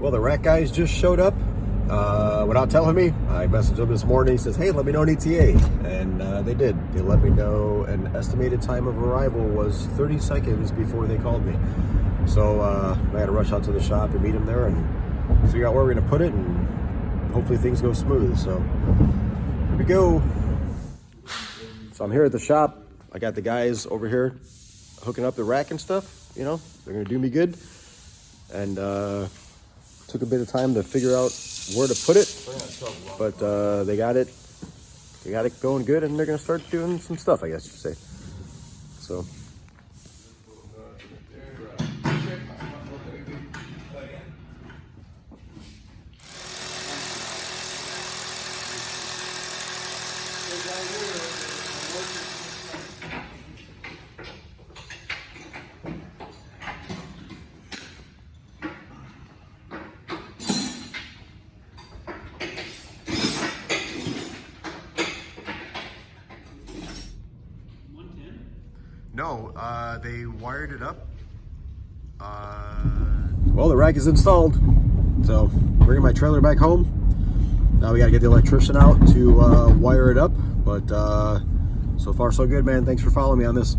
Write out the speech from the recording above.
Well, the rack guys just showed up without telling me. I messaged them this morning. He says, hey, let me know an ETA. And they did. They let me know an estimated time of arrival was 30 seconds before they called me. So I had to rush out to the shop and meet them there and figure out where we're going to put it. And hopefully things go smooth. So here we go. So I'm here at the shop. I got the guys over here hooking up the rack and stuff. You know, they're going to do me good. And took a bit of time to figure out where to put it, but they got it going good, and they're gonna start doing some stuff, I guess you say. So no, they wired it up. Well, the rack is installed, so bringing my trailer back home. Now we got to get the electrician out to wire it up, but so far so good, man. Thanks for following me on this.